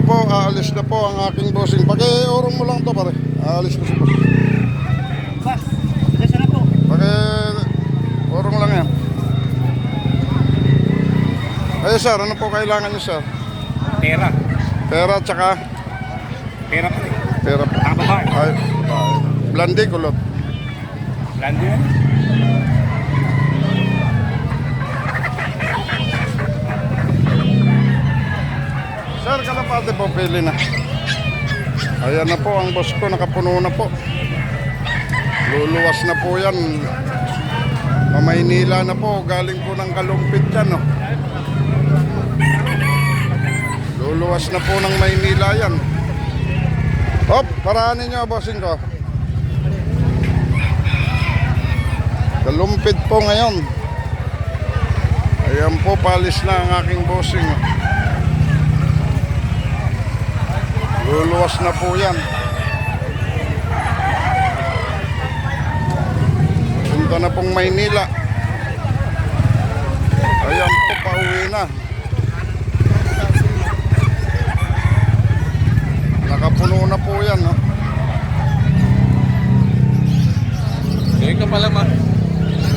po, aalis na po ang aking bossing. Paki-urong mo lang to pare. Aalis na si boss. Boss, dito na po. Paki-urong lang yan. Ay sir, ano po kailangan niyo sir? Pera. Pera tsaka? Pera pa rin. Pera po. Ang babae. Ay, blandi kulot. Landi yan. Sir, kalapate po, pili na. Ayan na po, ang boss ko, nakapuno na po. Luluwas na po yan. Maynila na po, galing po ng Kalumpit yan, no? Luluwas na po ng Maynila yan. Hop, paraanin nyo, bossing ko. Kalumpit po ngayon. Ayan po, palis na ang aking bossing. Luluwas na po yan. Punta na pong Maynila. Ayan po, pauwi na. Nakapuno na po yan, no? Ngayon ka pala ma.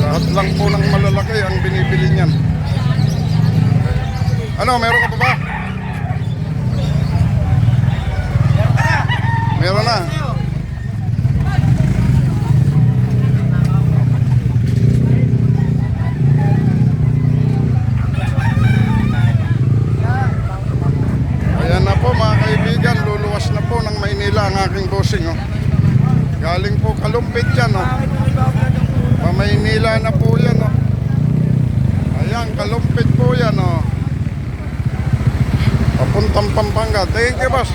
Lahat lang po ng malalaki ang binibili niyan. Ano, meron ka pa ba? Meron na. Ayan na po mga kaibigan, luluwas na po ng Maynila ang aking bossing. Oh. Galing po Kalumpit yan. Oh. Maynila na po yan. Oh. Ayan, Kalumpit po yan. Oh. Papuntang Pampanga. Thank you boss.